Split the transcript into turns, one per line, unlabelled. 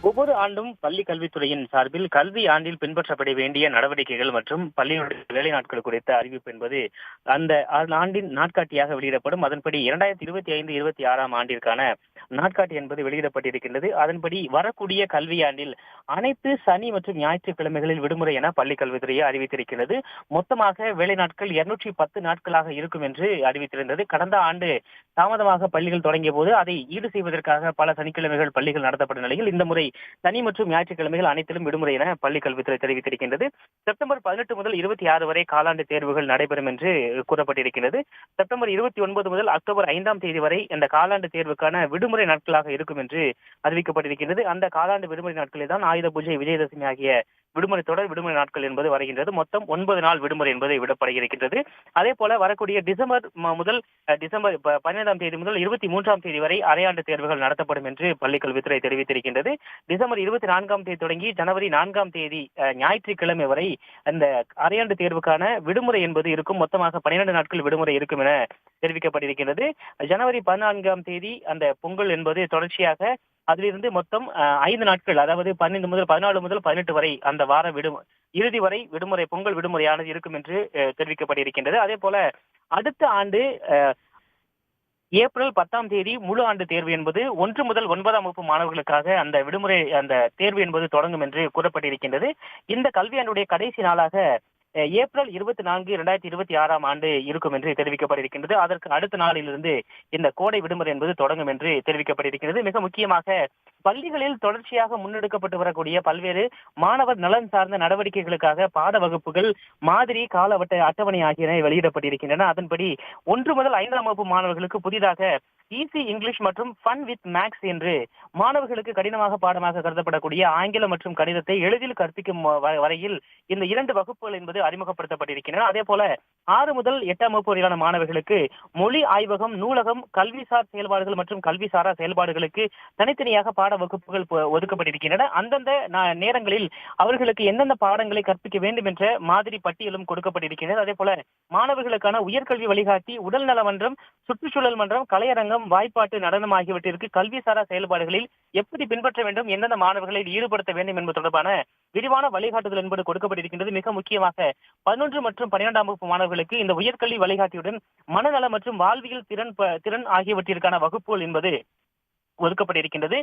ஒவ்வொரு ஆண்டும் பள்ளி கல்வித்துறையின் சார்பில் கல்வி ஆண்டில் பின்பற்றப்பட வேண்டிய நடவடிக்கைகள் மற்றும் பள்ளியுடைய வேலை நாட்கள் குறித்த அறிவிப்பு என்பது அந்த ஆண்டின் நாட்காட்டியாக வெளியிடப்படும். அதன்படி 2025-26 ஆண்டிற்கான நாட்காட்டி என்பது வெளியிடப்பட்டிருக்கின்றது. அதன்படி வரக்கூடிய கல்வியாண்டில் அனைத்து சனி மற்றும் ஞாயிற்றுக்கிழமைகளில் விடுமுறை என பள்ளி கல்வித்துறையை அறிவித்திருக்கிறது. மொத்தமாக வேலை நாட்கள் 210 நாட்களாக இருக்கும் என்று அறிவித்திருந்தது. கடந்த ஆண்டு தாமதமாக பள்ளிகள் தொடங்கிய போது அதை ஈடு செய்வதற்காக பல சனிக்கிழமைகள் பள்ளிகள் நடத்தப்பட்ட நிலையில் இந்த முறை சனி மற்றும் ஞாயிற்றுக்கிழமைகள் அனைத்திலும் விடுமுறை என பள்ளிக் கல்வித்துறை தெரிவித்திருக்கின்றது. செப்டம்பர் 18 முதல் 26 வரை காலாண்டு தேர்வுகள் நடைபெறும் என்று கூறப்பட்டிருக்கிறது. செப்டம்பர் 29 முதல் அக்டோபர் 5ஆம் தேதி வரை இந்த காலாண்டு தேர்வுக்கான விடுமுறை நாட்களாக இருக்கும் என்று அறிவிக்கப்பட்டிருக்கிறது. அந்த காலாண்டு விடுமுறை நாட்களில் தான் ஆயுத பூஜை, விஜயதசமி ஆகிய விடுமுறை தொடர் விடுமுறை நாட்கள் என்பது வருகின்றது. மொத்தம் 9 நாள் விடுமுறை என்பது விடப்பட இருக்கின்றது. அதே போல வரக்கூடிய டிசம்பர் முதல் டிசம்பர் 15ஆம் தேதி முதல் 23ஆம் தேதி வரை அரையாண்டு தேர்வுகள் நடத்தப்படும் என்று பள்ளிக் கல்வித்துறை தெரிவித்திருக்கின்றது. டிசம்பர் 24ஆம் தேதி தொடங்கி ஜனவரி 4ஆம் தேதி ஞாயிற்றுக்கிழமை வரை அந்த அரையாண்டு தேர்வுக்கான விடுமுறை என்பது இருக்கும். மொத்தமாக 12 நாட்கள் விடுமுறை இருக்கும் என தெரிவிக்கப்பட்டிருக்கிறது. ஜனவரி 14ஆம் தேதி அந்த பொங்கல் என்பது தொடர்ச்சியாக அதிலிருந்து மொத்தம் 5 நாட்கள், அதாவது 14 முதல் 18 வரை அந்த வார இறுதி வரை விடுமுறை, பொங்கல் விடுமுறையானது இருக்கும் என்று தெரிவிக்கப்பட்டிருக்கின்றது. அதே போல அடுத்த ஆண்டு ஏப்ரல் 10ஆம் தேதி முழு ஆண்டு தேர்வு என்பது 1 முதல் 9ஆம் வகுப்பு மாணவர்களுக்காக அந்த விடுமுறை அந்த தேர்வு என்பது தொடங்கும் என்று கூறப்பட்டிருக்கின்றது. இந்த கல்வியாண்டுடைய கடைசி நாளாக ஏப்ரல் 24, 2026ஆம் ஆண்டு இருக்கும் என்று தெரிவிக்கப்பட்டிருக்கின்றது. அதற்கு அடுத்த நாளிலிருந்து இந்த கோடை விடுமுறை என்பது தொடங்கும் என்று தெரிவிக்கப்பட்டிருக்கிறது. மிக முக்கியமாக பள்ளிகளில் தொடர்ச்சியாக முன்னெடுக்கப்பட்டு வரக்கூடிய பல்வேறு மாணவர் நலன் சார்ந்த நடவடிக்கைகளுக்காக பாட வகுப்புகள், மாதிரி, கால அட்டவணை ஆகியன வெளியிடப்பட்டிருக்கின்றன. அதன்படி 1 முதல் 5ஆம் வகுப்பு மாணவர்களுக்கு புதிதாக ஈஸி இங்கிலீஷ் மற்றும் ஃபன் வித் மேக்ஸ் என்று மாணவர்களுக்கு கடினமாக பாடமாக கருதப்படக்கூடிய ஆங்கிலம் மற்றும் கணிதத்தை எளிதில் கற்பிக்கும் வரையில் இந்த 2 வகுப்புகள் என்பது அறிமுகப்படுத்தப்பட்டிருக்கின்றன. அதே போல 6 முதல் 8ஆம் வகுப்பு வரையிலான மாணவர்களுக்கு மொழி ஆய்வகம், நூலகம், கல்விசார் செயல்பாடுகள் மற்றும் கல்விசாரா செயல்பாடுகளுக்கு தனித்தனியாக பாட வகுப்புகள் ஒதுக்கப்பட்டிருக்கின்றன. அந்தந்த நேரங்களில் அவர்களுக்கு எந்தெந்த பாடங்களை கற்பிக்க வேண்டும் என்ற மாதிரி பட்டியலும் கொடுக்கப்பட்டிருக்கிறது. அதே போல மாணவர்களுக்கான உயர்கல்வி வழிகாட்டி, உடல்நல மன்றம், சுற்றுச்சூழல் மன்றம், கலையரங்கம், வாய்ப்பாட்டு, நடனம் ஆகியவற்றிற்கு கல்விசாரா செயல்பாடுகளில் எப்படி பின்பற்ற வேண்டும், எந்தெந்த மாணவர்களை ஈடுபடுத்த வேண்டும் என்பது தொடர்பான விரிவான வழிகாட்டுதல் என்பது கொடுக்கப்பட்டிருக்கின்றது. மிக முக்கியமாக 11 மற்றும் 12ஆம் வகுப்பு மாணவர்களுக்கு இந்த உயர்கல்வி வழிகாட்டியுடன் மனநல மற்றும் வாழ்வியல் திறன் ஆகியவற்றிற்கான வகுப்புகள் என்பது ஒதுக்கப்பட்டிருக்கின்றது.